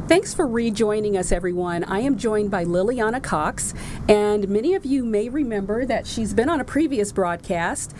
Thanks for rejoining us, everyone. I am joined by Liliana Cox, and many of you may remember that she's been on a previous broadcast.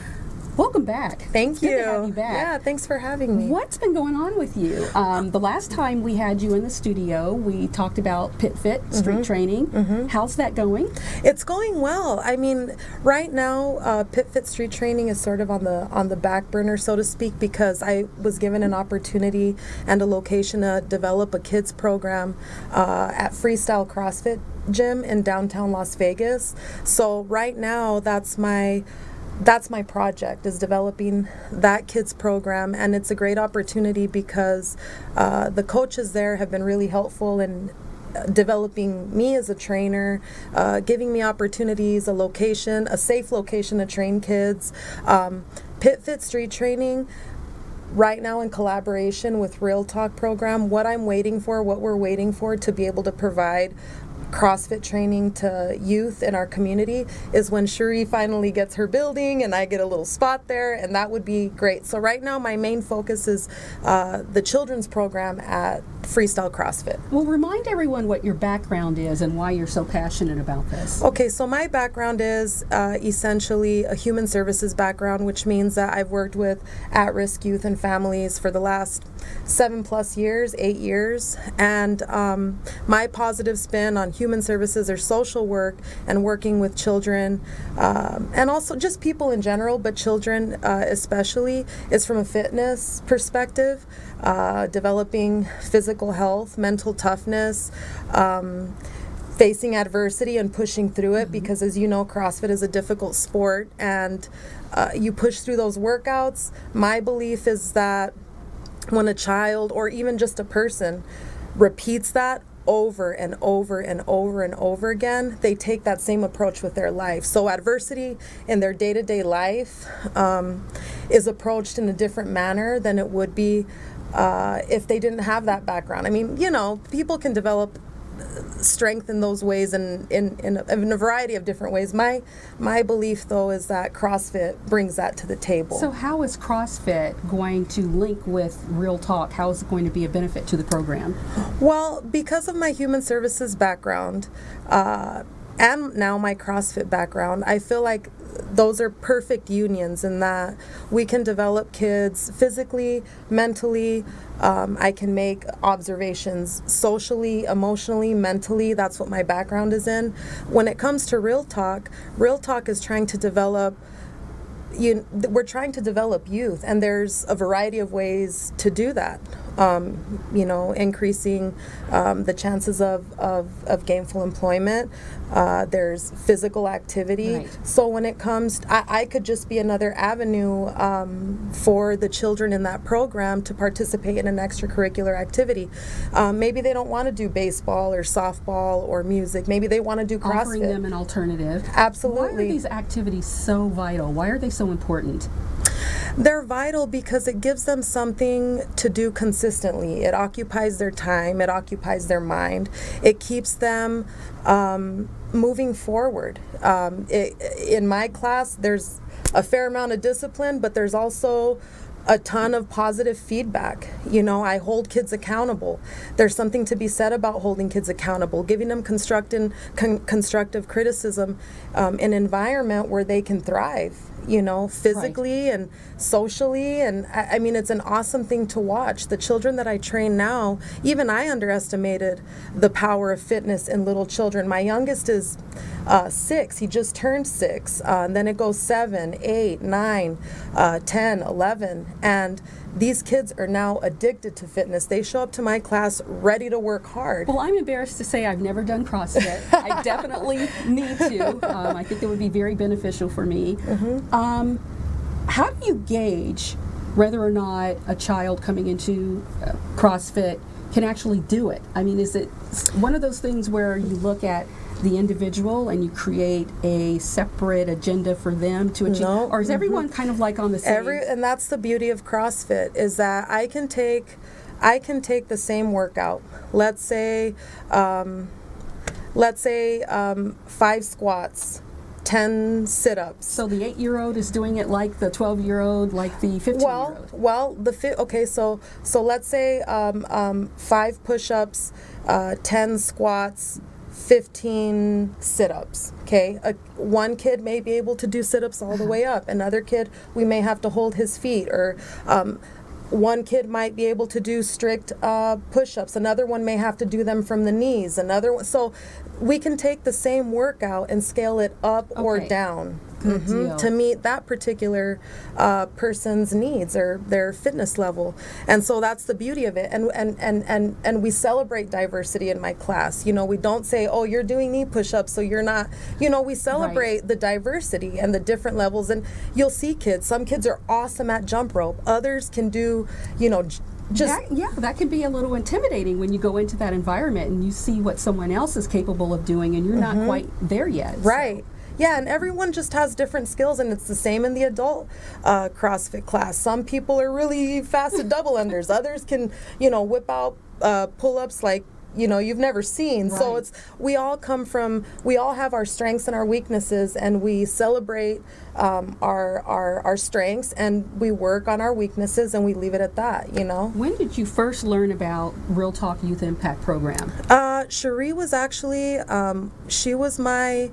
Welcome back. Thank you. Good to have you back. Yeah, thanks for having me. What's been going on with you? The last time we had you in the studio, we talked about PitFit street training. How's that going? It's going well. I mean, right now, PitFit street training is sort of on the back burner, so to speak, because I was given an opportunity and a location to develop a kids program at Freestyle CrossFit Gym in downtown Las Vegas. So right now, that's my project, is developing that kids program, and it's a great opportunity because the coaches there have been really helpful in developing me as a trainer, giving me opportunities, a safe location to train kids. PitFit Street Training, right now in collaboration with Real Talk program, what we're waiting for to be able to provide CrossFit training to youth in our community is when Cherie finally gets her building and I get a little spot there, and that would be great. So right now my main focus is the children's program at Freestyle CrossFit. Well, remind everyone what your background is and why you're so passionate about this. Okay, so my background is essentially a human services background, which means that I've worked with at-risk youth and families for the last 8 years, and my positive spin on human services or social work and working with children, and also just people in general, but children especially, is from a fitness perspective, developing physical health, mental toughness, facing adversity and pushing through it, because as you know, CrossFit is a difficult sport, and you push through those workouts. My belief is that when a child or even just a person repeats that over and over and over and over again, they take that same approach with their life. So adversity in their day-to-day life is approached in a different manner than it would be if they didn't have that background. I mean, you know, people can develop strength in those ways and in a variety of different ways. My belief, though, is that CrossFit brings that to the table. So how is CrossFit going to link with Real Talk? How is it going to be a benefit to the program? Well, because of my human services background and now my CrossFit background, I feel like those are perfect unions in that we can develop kids physically, mentally. I can make observations socially, emotionally, mentally. That's what my background is in. When it comes to Real Talk is trying to develop we're trying to develop youth, and there's a variety of ways to do that. Increasing the chances of gainful employment. There's physical activity. Right. So when it comes, I could just be another avenue for the children in that program to participate in an extracurricular activity. Maybe they don't want to do baseball or softball or music. Maybe they want to do CrossFit. Offering them an alternative. Absolutely. Why are these activities so vital? Why are they so important? They're vital because it gives them something to do consistently. It occupies their time. It occupies their mind. It keeps them moving forward. In my class, there's a fair amount of discipline, but there's also a ton of positive feedback. I hold kids accountable. There's something to be said about holding kids accountable, giving them constructive criticism, an environment where they can thrive, physically Right. and socially. And I mean, it's an awesome thing to watch. The children that I train now, even I underestimated the power of fitness in little children. My youngest is 6. He just turned 6. And then it goes 7, 8, 9, 10, 11. And these kids are now addicted to fitness. They show up to my class ready to work hard. Well, I'm embarrassed to say I've never done CrossFit. I definitely need to. I think it would be very beneficial for me. How do you gauge whether or not a child coming into CrossFit can actually do it? I mean, is it one of those things where you look at the individual and you create a separate agenda for them to achieve? No. Or is everyone kind of like on the same? And that's the beauty of CrossFit, is that I can take the same workout. Let's say 5 squats, 10 sit-ups. So the 8-year-old is doing it like the 12-year-old, like the 15-year-old. So let's say 5 push-ups, 10 squats, 15 sit-ups. Okay, one kid may be able to do sit-ups all the way up. Another kid, we may have to hold his feet, or one kid might be able to do strict push-ups. Another one may have to do them from the knees. Another one, so we can take the same workout and scale it up or Okay. down. Good deal. To meet that particular person's needs or their fitness level. And so that's the beauty of it. And we celebrate diversity in my class. You know, we don't say, oh, you're doing knee push-ups, so you're not, you know, we celebrate the diversity and the different levels. And you'll see kids, some kids are awesome at jump rope. Others can do, you know, just that can be a little intimidating when you go into that environment and you see what someone else is capable of doing and you're not quite there yet. right. Yeah, and everyone just has different skills, and it's the same in the adult CrossFit class. Some people are really fast at double unders. Others can, you know, whip out pull-ups like, you know, you've never seen. So Right. we all have our strengths and our weaknesses, and we celebrate our strengths, and we work on our weaknesses, and we leave it at that, you know. When did you first learn about Real Talk Youth Impact Program? Cherie was actually, she was my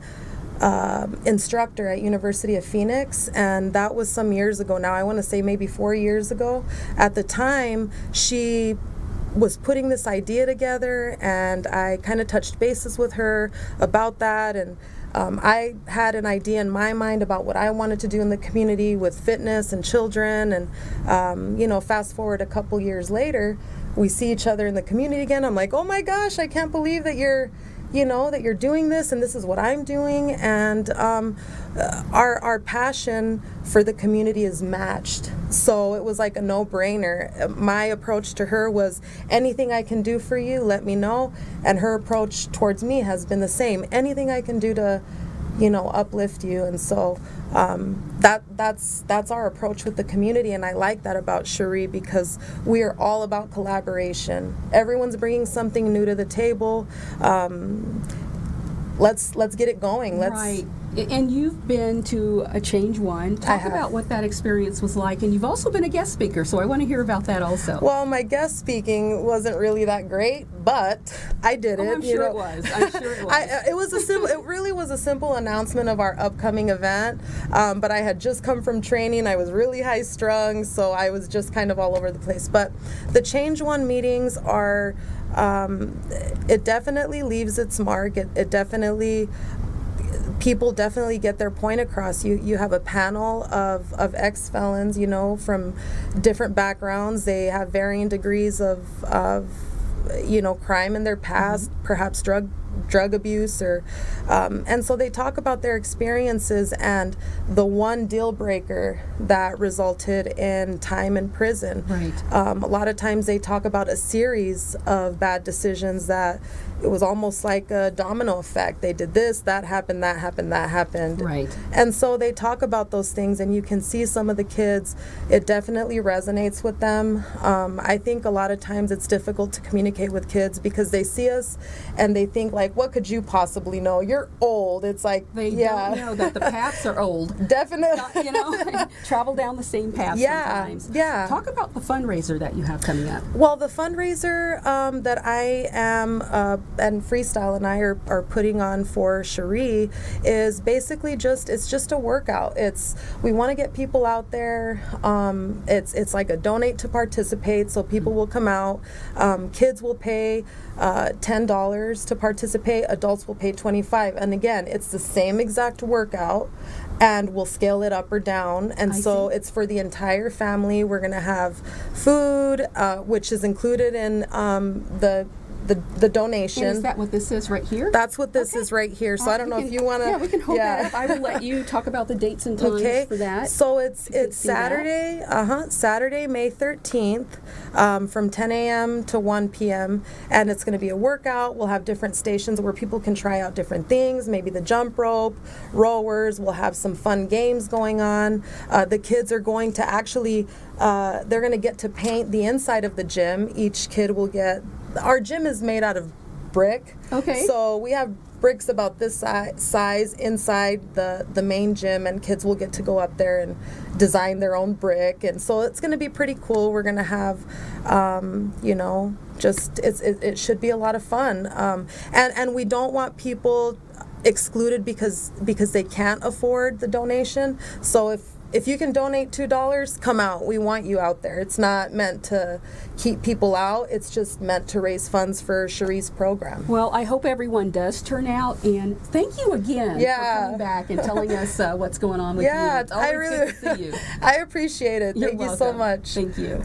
instructor at University of Phoenix, and that was some years ago now. I want to say maybe 4 years ago. At the time, she was putting this idea together, and I kind of touched bases with her about that, and I had an idea in my mind about what I wanted to do in the community with fitness and children, and you know, fast forward a couple years later, we see each other in the community again. I'm like, oh my gosh, I can't believe that you're doing this, and this is what I'm doing, and our passion for the community is matched. So it was like a no-brainer. My approach to her was, anything I can do for you, let me know, and her approach towards me has been the same. Anything I can do to, you know, uplift you. And so that's our approach with the community, and I like that about Cherie, because we are all about collaboration. Everyone's bringing something new to the table. Let's get it going. Right. And you've been to a Change One. Talk have. about what that experience was like. And you've also been a guest speaker, so I want to hear about that also. Well, my guest speaking wasn't really that great, but I did it. I'm sure it was. I'm sure it was. It really was a simple announcement of our upcoming event. But I had just come from training. I was really high strung, so I was just kind of all over the place. But the Change One meetings are, it definitely leaves its mark. It definitely, people definitely get their point across. You have a panel of ex-felons, you know, from different backgrounds. They have varying degrees of you know, crime in their past, perhaps drug abuse, or and so they talk about their experiences and the one deal breaker that resulted in time in prison. Right. A lot of times they talk about a series of bad decisions that it was almost like a domino effect. They did this, that happened, that happened, that happened. Right. And so they talk about those things, and you can see some of the kids, it definitely resonates with them. I think a lot of times it's difficult to communicate with kids because they see us and they think, like, what could you possibly know? You're old. It's like, They yeah. don't know that the paths are old. Definitely. You know, travel down the same path Yeah, sometimes. yeah. Talk about the fundraiser that you have coming up. Well, the fundraiser that I am and Freestyle and I are putting on for Cherie is basically it's just a workout. We want to get people out there. It's like a donate to participate, so people will come out. Kids will pay $10 to participate. Adults will pay $25. And again, it's the same exact workout, and we'll scale it up or down. And I so see. it's for the entire family. We're going to have food, which is included in the donation. And is that what this is right here? That's what this is right here. So I don't know if you want to. Yeah, we can hold that up. I will let you talk about the dates and times Okay. for that. So it's see that. Saturday, May 13th, from 10 a.m. to 1 p.m. And it's going to be a workout. We'll have different stations where people can try out different things, maybe the jump rope, rowers. We'll have some fun games going on. The kids are going to actually, they're going to get to paint the inside of the gym. Each kid will get, our gym is made out of brick. Okay. So we have bricks about this size inside the main gym, and kids will get to go up there and design their own brick. And so it's going to be pretty cool. We're going to have, you know, just it should be a lot of fun. And we don't want people excluded because they can't afford the donation. So if you can donate $2, come out. We want you out there. It's not meant to keep people out. It's just meant to raise funds for Cherie's program. Well, I hope everyone does turn out, and thank you again for coming back and telling us what's going on with you. It's always good to see you. I appreciate it. You're Thank welcome. you so much. Thank you.